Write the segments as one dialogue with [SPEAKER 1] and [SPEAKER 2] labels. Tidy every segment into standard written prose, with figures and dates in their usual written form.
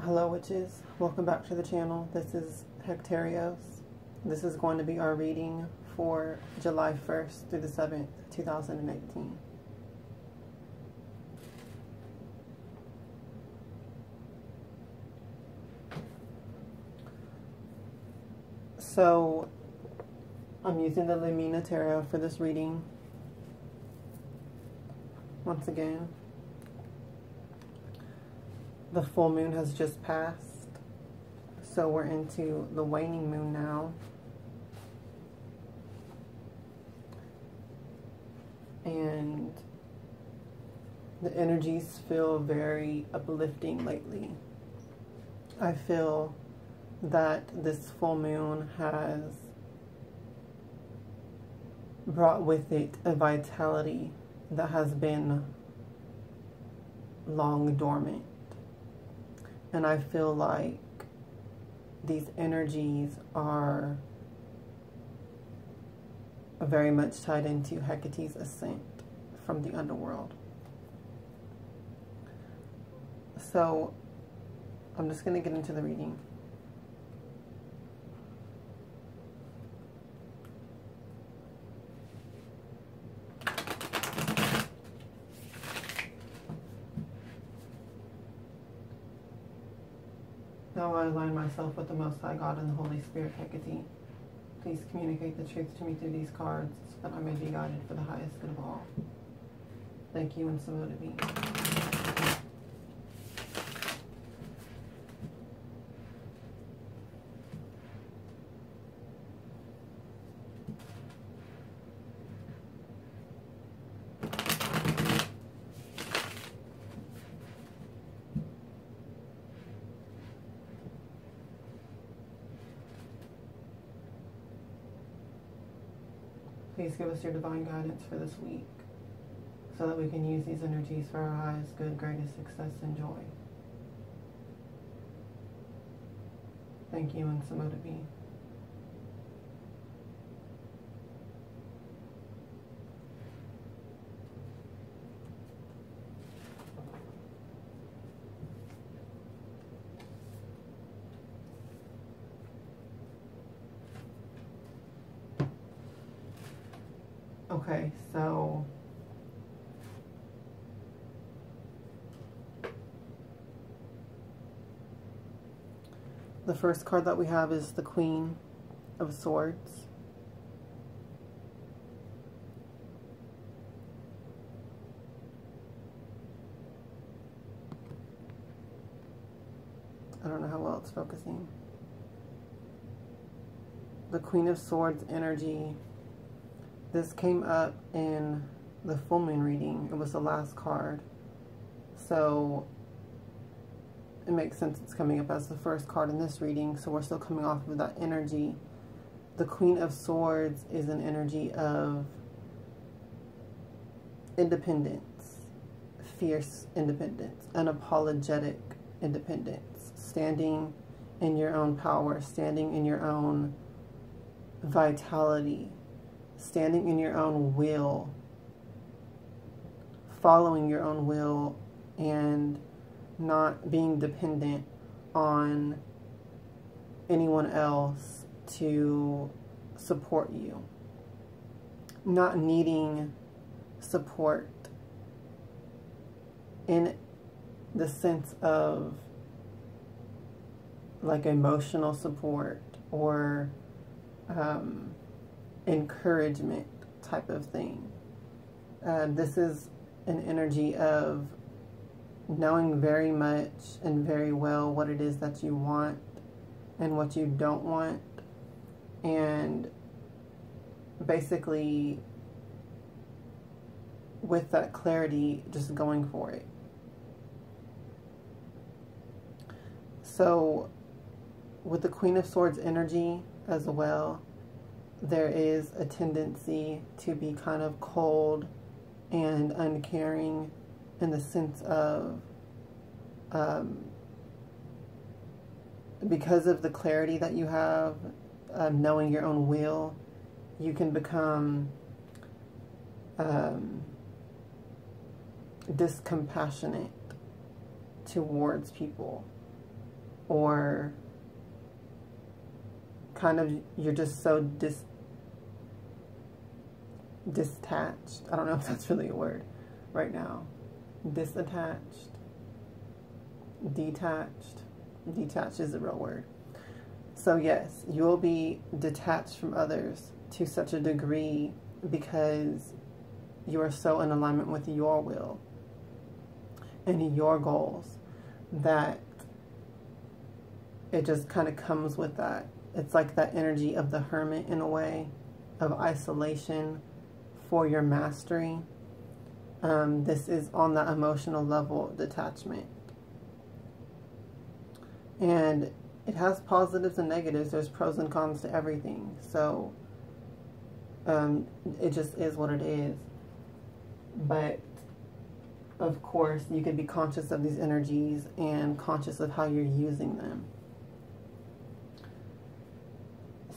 [SPEAKER 1] Hello witches, welcome back to the channel. This is Hekterios. This is going to be our reading for July 1st through the 7th, 2018. So, I'm using the Lamina Tarot for this reading. Once again, the full moon has just passed, so we're into the waning moon now. And the energies feel very uplifting lately. I feel that this full moon has brought with it a vitality that has been long dormant. And I feel like these energies are very much tied into Hecate's ascent from the underworld. So I'm just going to get into the reading. Now I align myself with the Most High God and the Holy Spirit, Hecate. Please communicate the truth to me through these cards so that I may be guided for the highest good of all. Thank you, and so mote it be. Please give us your divine guidance for this week so that we can use these energies for our highest good, greatest success, and joy. Thank you, and so mote it be. Okay, so the first card that we have is the Queen of Swords. I don't know how well it's focusing. The Queen of Swords energy. This came up in the full moon reading. It was the last card. So it makes sense it's coming up as the first card in this reading. So we're still coming off of that energy. The Queen of Swords is an energy of independence, fierce independence, unapologetic independence, standing in your own power, standing in your own vitality, standing in your own will, following your own will, and not being dependent on anyone else to support you. Not needing support in the sense of like emotional support or encouragement type of thing. This is an energy of knowing very much and very well what it is that you want and what you don't want, and basically with that clarity just going for it. So with the Queen of Swords energy as well, there is a tendency to be kind of cold and uncaring in the sense of, because of the clarity that you have, knowing your own will, you can become discompassionate towards people. or kind of you're just so detached. I don't know if that's really a word right now. Disattached. Detached. Detached is the real word. So yes, you will be detached from others to such a degree because you are so in alignment with your will and your goals that it just kind of comes with that. It's like that energy of the hermit in a way, of isolation for your mastery. This is on the emotional level detachment. And it has positives and negatives. There's pros and cons to everything. So it just is what it is. But of course, you can be conscious of these energies and conscious of how you're using them.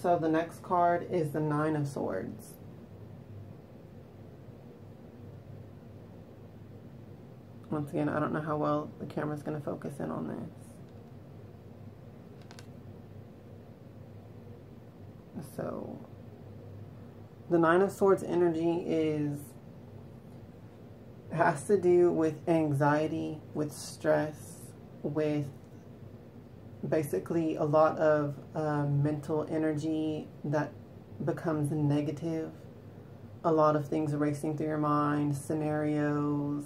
[SPEAKER 1] So the next card is the Nine of Swords. Once again, I don't know how well the camera's going to focus in on this. So the Nine of Swords energy has to do with anxiety, with stress, with basically a lot of mental energy that becomes negative. A lot of things racing through your mind, scenarios,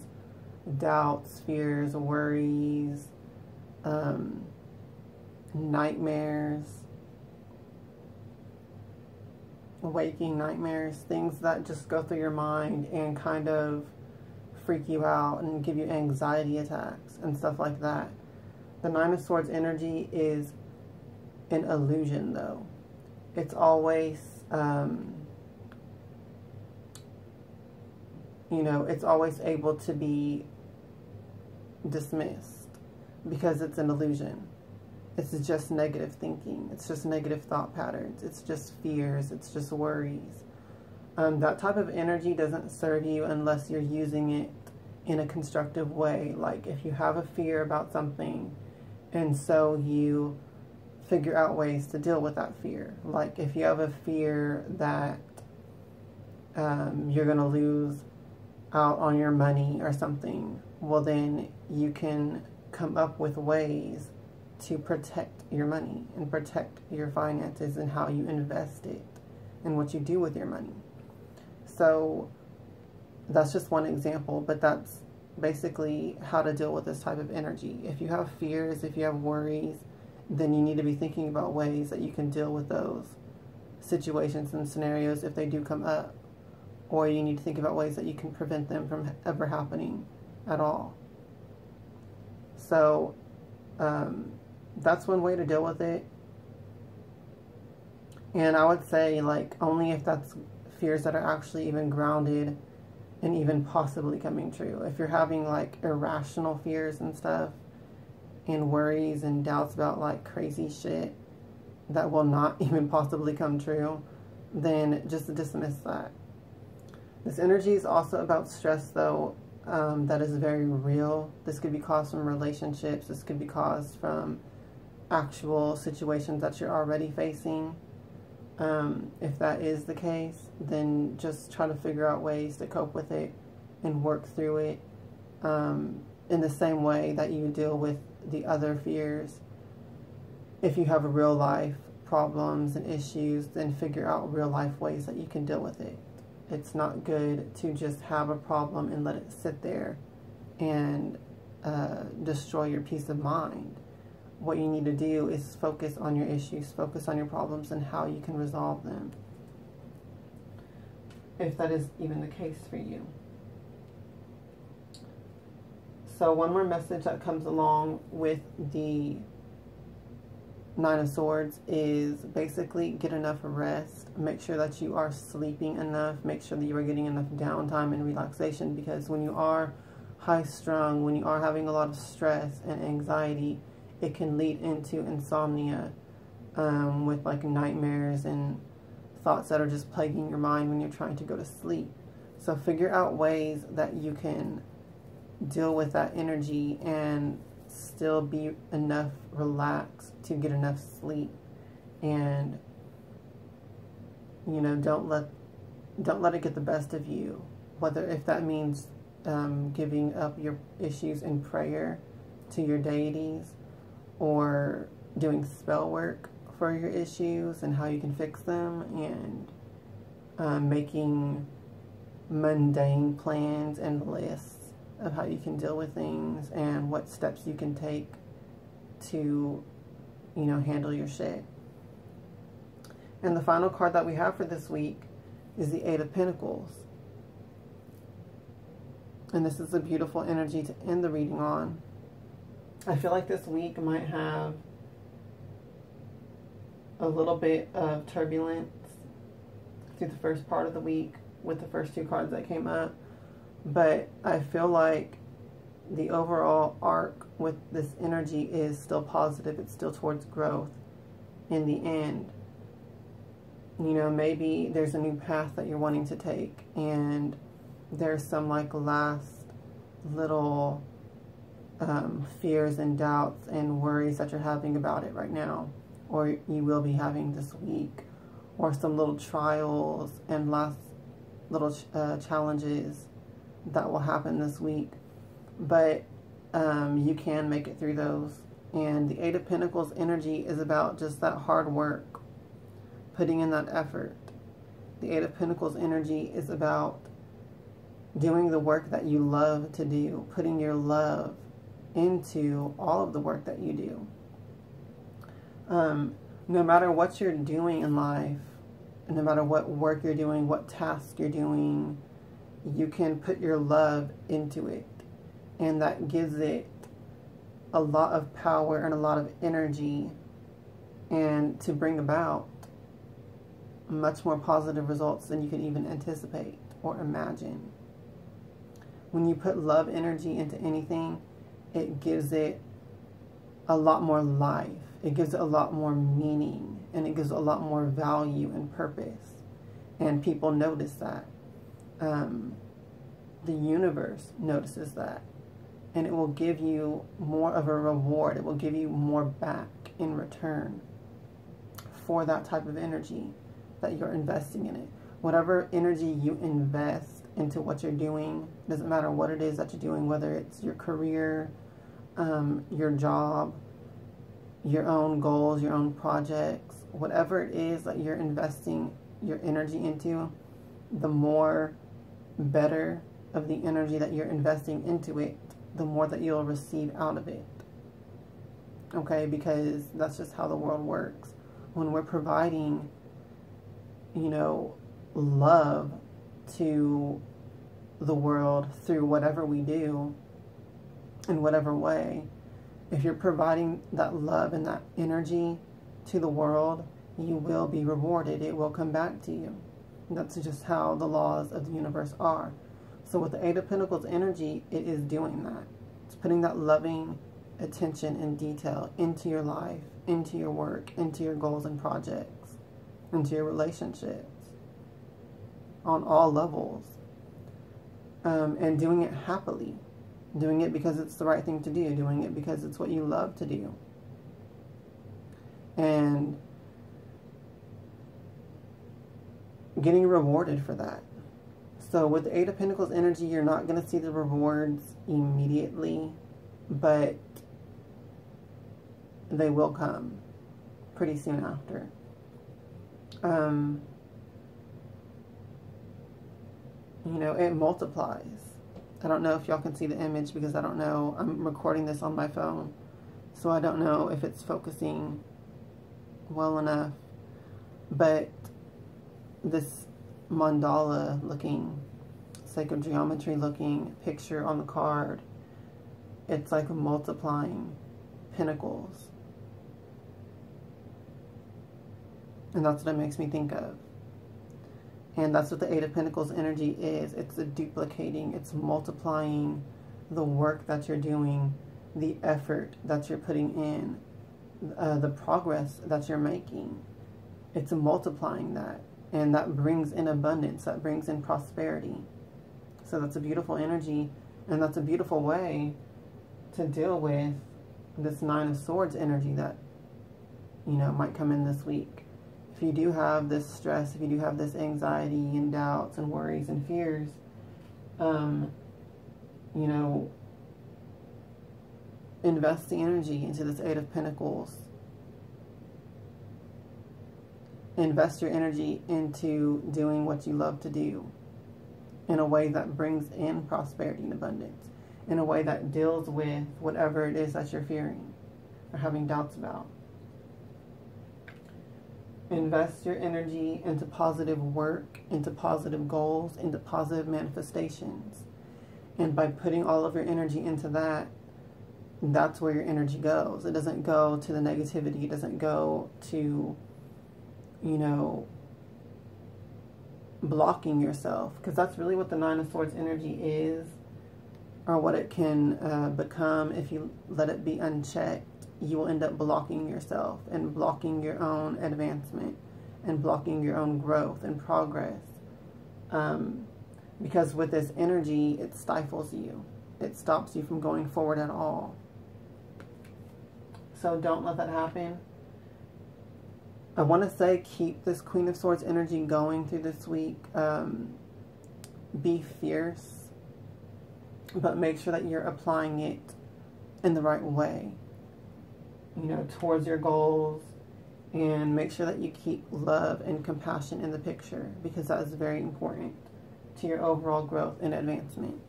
[SPEAKER 1] doubts, fears, worries, nightmares, waking nightmares, things that just go through your mind and kind of freak you out and give you anxiety attacks and stuff like that. The Nine of Swords energy is an illusion, though. It's always, it's always able to be dismissed because it's an illusion. It's just negative thinking. It's just negative thought patterns. It's just fears. It's just worries. That type of energy doesn't serve you unless you're using it in a constructive way. Like if you have a fear about something and so you figure out ways to deal with that fear. Like if you have a fear that you're going to lose out on your money or something, well then you can come up with ways to protect your money and protect your finances and how you invest it and what you do with your money. So that's just one example, but that's basically how to deal with this type of energy. If you have fears, if you have worries, then you need to be thinking about ways that you can deal with those situations and scenarios if they do come up. Or you need to think about ways that you can prevent them from ever happening at all. So that's one way to deal with it. And I would say, like, only if that's fears that are actually even grounded and even possibly coming true. If you're having, like, irrational fears and stuff and worries and doubts about, like, crazy shit that will not even possibly come true, then just dismiss that. This energy is also about stress, though, that is very real. This could be caused from relationships. This could be caused from actual situations that you're already facing. If that is the case, then just try to figure out ways to cope with it and work through it in the same way that you deal with the other fears. If you have real life problems and issues, then figure out real life ways that you can deal with it. It's not good to just have a problem and let it sit there and destroy your peace of mind. What you need to do is focus on your issues, focus on your problems and how you can resolve them, if that is even the case for you. So one more message that comes along with the Nine of Swords is basically get enough rest. Make sure that you are sleeping enough. Make sure that you are getting enough downtime and relaxation, because when you are high-strung, when you are having a lot of stress and anxiety, it can lead into insomnia with like nightmares and thoughts that are just plaguing your mind when you're trying to go to sleep. So figure out ways that you can deal with that energy and still be enough relaxed to get enough sleep. And, you know, don't let it get the best of you. If that means giving up your issues in prayer to your deities, or doing spell work for your issues and how you can fix them, and making mundane plans and lists of how you can deal with things and what steps you can take to, you know, handle your shit. And the final card that we have for this week is the Eight of Pentacles. And this is a beautiful energy to end the reading on. I feel like this week might have a little bit of turbulence through the first part of the week with the first two cards that came up. But I feel like the overall arc with this energy is still positive. It's still towards growth in the end. You know, maybe there's a new path that you're wanting to take, and there's some like last little fears and doubts and worries that you're having about it right now, or you will be having this week, or some little trials and last little challenges that will happen this week. But you can make it through those. And the Eight of Pentacles energy is about just that hard work, putting in that effort. The Eight of Pentacles energy is about doing the work that you love to do, putting your love into all of the work that you do. No matter what you're doing in life, no matter what work you're doing, what task you're doing, you can put your love into it. And that gives it a lot of power and a lot of energy, and to bring about much more positive results than you can even anticipate or imagine. When you put love energy into anything, it gives it a lot more life. It gives it a lot more meaning, and it gives it a lot more value and purpose. And people notice that. The universe notices that. And it will give you more of a reward. It will give you more back in return for that type of energy that you're investing in it. Whatever energy you invest into what you're doing, doesn't matter what it is that you're doing, whether it's your career, your job, your own goals, your own projects, whatever it is that you're investing your energy into, the more better of the energy that you're investing into it, the more that you'll receive out of it. Okay, because that's just how the world works. When we're providing, you know, love to the world through whatever we do, in whatever way, if you're providing that love and that energy to the world, you will be rewarded. It will come back to you. That's just how the laws of the universe are. So with the Eight of Pentacles energy, it is doing that. It's putting that loving attention and detail into your life, into your work, into your goals and projects, into your relationships, on all levels. And doing it happily. Doing it because it's the right thing to do. Doing it because it's what you love to do. And getting rewarded for that. So with the Eight of Pentacles energy, you're not going to see the rewards immediately, but they will come pretty soon after. You know, it multiplies. I don't know if y'all can see the image because I don't know. I'm recording this on my phone, so I don't know if it's focusing well enough. But this mandala looking, sacred geometry looking picture on the card, it's like multiplying pentacles. And that's what it makes me think of. And that's what the Eight of Pentacles energy is. It's a duplicating, it's multiplying the work that you're doing, the effort that you're putting in, the progress that you're making. It's multiplying that. And that brings in abundance, that brings in prosperity. So that's a beautiful energy, and that's a beautiful way to deal with this Nine of Swords energy that, you know, might come in this week. If you do have this stress, if you do have this anxiety and doubts and worries and fears, you know, invest the energy into this Eight of Pentacles. Invest your energy into doing what you love to do in a way that brings in prosperity and abundance, in a way that deals with whatever it is that you're fearing or having doubts about. Invest your energy into positive work, into positive goals, into positive manifestations. And by putting all of your energy into that, that's where your energy goes. It doesn't go to the negativity. It doesn't go to, you know, blocking yourself. Because that's really what the Nine of Swords energy is, or what it can become if you let it be unchecked. You will end up blocking yourself and blocking your own advancement and blocking your own growth and progress. Because with this energy, it stifles you. It stops you from going forward at all. So don't let that happen. I want to say keep this Queen of Swords energy going through this week. Be fierce, but make sure that you're applying it in the right way, you know, towards your goals, and make sure that you keep love and compassion in the picture, because that is very important to your overall growth and advancement.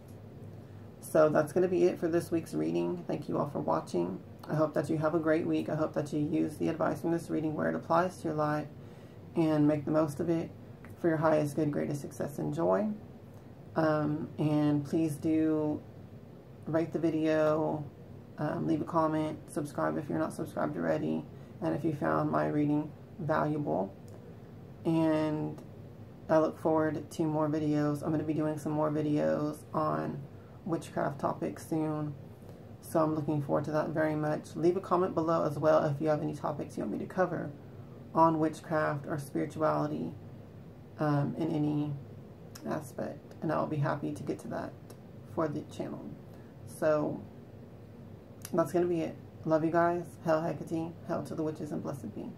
[SPEAKER 1] So that's going to be it for this week's reading. Thank you all for watching. I hope that you have a great week. I hope that you use the advice from this reading where it applies to your life and make the most of it for your highest good, greatest success and joy. And please do rate the video, leave a comment, subscribe if you're not subscribed already, and if you found my reading valuable. And I look forward to more videos. I'm going to be doing some more videos on witchcraft topics soon, so I'm looking forward to that very much. Leave a comment below as well if you have any topics you want me to cover on witchcraft or spirituality in any aspect, and I'll be happy to get to that for the channel. So that's going to be it. Love you guys. Hail Hecate, hail to the witches, and blessed be.